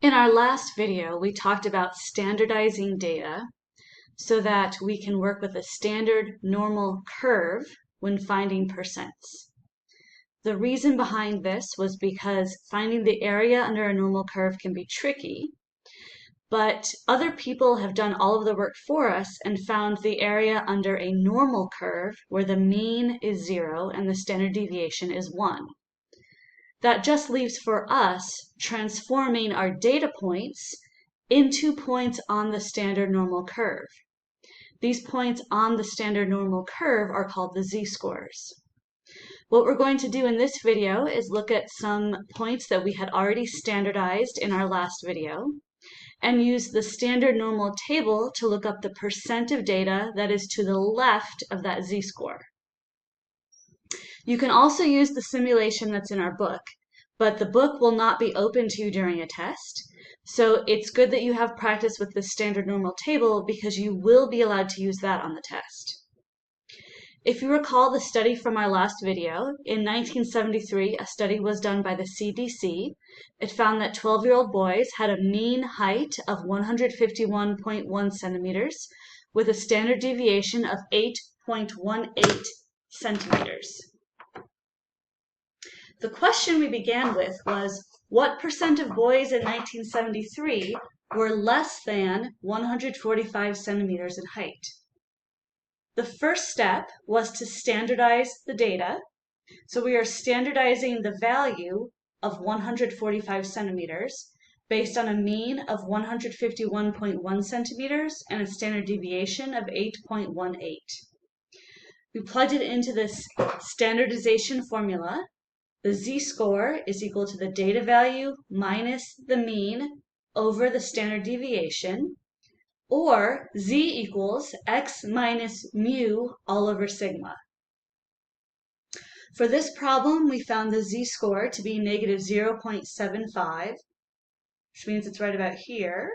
In our last video, we talked about standardizing data so that we can work with a standard normal curve when finding percents. The reason behind this was because finding the area under a normal curve can be tricky, but other people have done all of the work for us and found the area under a normal curve where the mean is 0 and the standard deviation is 1. That just leaves for us transforming our data points into points on the standard normal curve. These points on the standard normal curve are called the z-scores. What we're going to do in this video is look at some points that we had already standardized in our last video and use the standard normal table to look up the percent of data that is to the left of that z-score. You can also use the simulation that's in our book, but the book will not be open to you during a test. So it's good that you have practice with the standard normal table because you will be allowed to use that on the test. If you recall the study from our last video, in 1973, a study was done by the CDC. It found that 12-year-old boys had a mean height of 151.1 centimeters with a standard deviation of 8.18 centimeters. The question we began with was, what percent of boys in 1973 were less than 145 centimeters in height? The first step was to standardize the data. So we are standardizing the value of 145 centimeters based on a mean of 151.1 centimeters and a standard deviation of 8.18. We plugged it into this standardization formula. The z-score is equal to the data value minus the mean over the standard deviation, or z equals x minus mu all over sigma. For this problem, we found the z-score to be negative 0.75, which means it's right about here.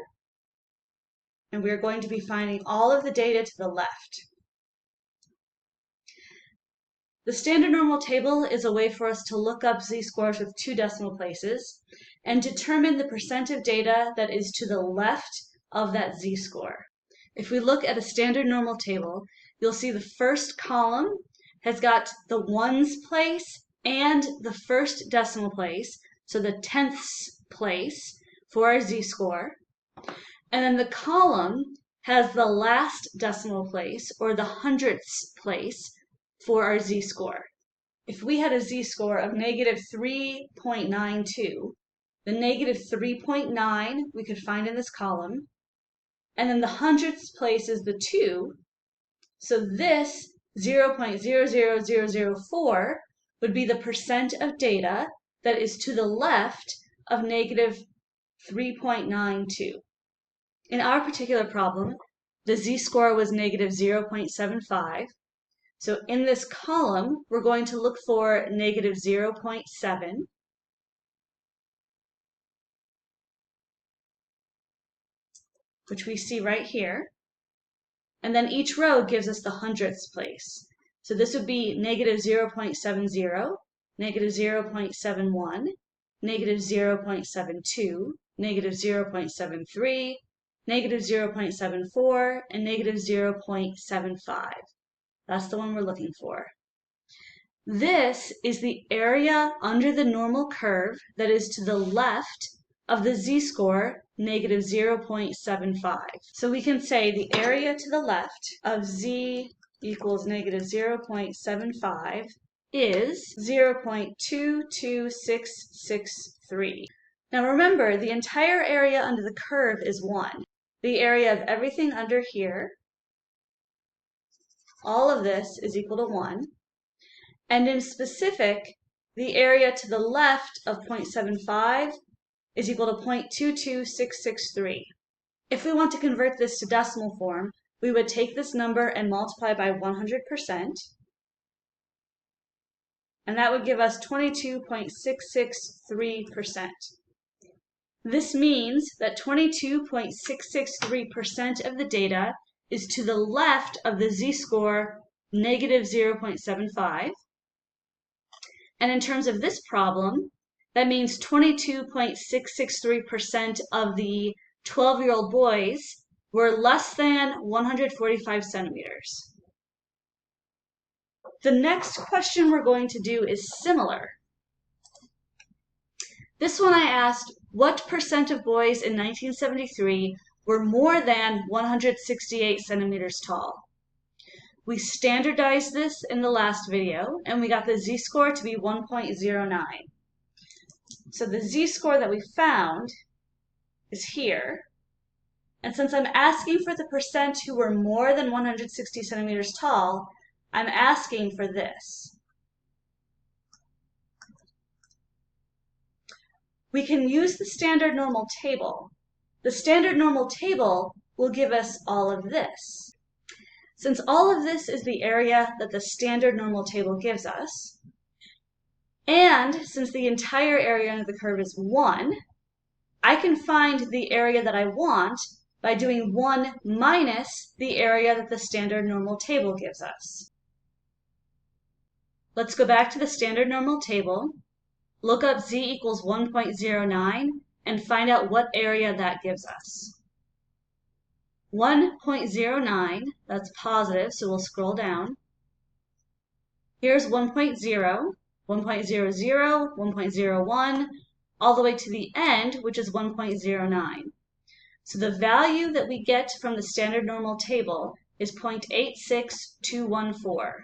And we're going to be finding all of the data to the left. The standard normal table is a way for us to look up z-scores with 2 decimal places and determine the percent of data that is to the left of that z-score. If we look at a standard normal table, you'll see the first column has got the ones place and the first decimal place, so the tenths place for our z-score. And then the column has the last decimal place, or the hundredths place, for our z-score. If we had a z-score of negative 3.92, the negative 3.9 we could find in this column, and then the hundredths place is the 2, so this 0.00004 would be the percent of data that is to the left of negative 3.92. In our particular problem, the z-score was negative 0.75. So in this column, we're going to look for negative 0.7. Which we see right here. And then each row gives us the hundredths place. So this would be negative 0.70, negative 0.71, negative 0.72, negative 0.73, negative 0.74, and negative 0.75. That's the one we're looking for. This is the area under the normal curve that is to the left of the z-score, negative 0.75. So we can say the area to the left of z equals negative 0.75 is 0.22663. Now remember, the entire area under the curve is 1. The area of everything under here, all of this is equal to 1. And in specific, the area to the left of 0.75 is equal to 0.22663. If we want to convert this to decimal form, we would take this number and multiply by 100%, and that would give us 22.663%. This means that 22.663% of the data is to the left of the z-score, negative 0.75. And in terms of this problem, That means 22.663% of the 12-year-old boys were less than 145 centimeters. The next question we're going to do is similar. This one I asked, what percent of boys in 1973 were more than 168 centimeters tall? We standardized this in the last video, and we got the z-score to be 1.09. So the z-score that we found is here. And since I'm asking for the percent who were more than 160 centimeters tall, I'm asking for this. We can use the standard normal table. The standard normal table will give us all of this. Since all of this is the area that the standard normal table gives us, and since the entire area under the curve is 1, I can find the area that I want by doing 1 minus the area that the standard normal table gives us. Let's go back to the standard normal table, look up z equals 1.09, and find out what area that gives us. 1.09, that's positive, so we'll scroll down. Here's 1.0, 1.00, 1.01, all the way to the end, which is 1.09. So the value that we get from the standard normal table is 0.86214.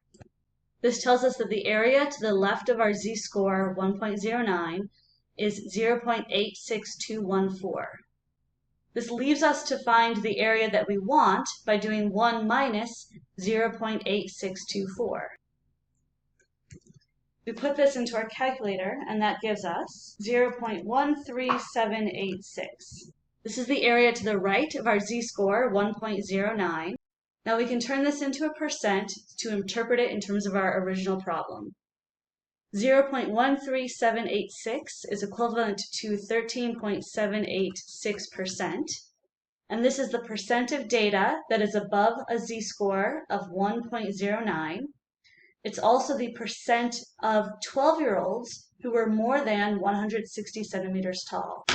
This tells us that the area to the left of our z-score 1.09 is 0.86214. This leaves us to find the area that we want by doing 1 minus 0.8624. We put this into our calculator, and that gives us 0.13786. This is the area to the right of our z-score, 1.09. Now we can turn this into a percent to interpret it in terms of our original problem. 0.13786 is equivalent to 13.786%. And this is the percent of data that is above a z-score of 1.09. It's also the percent of 12-year-olds who were more than 160 centimeters tall.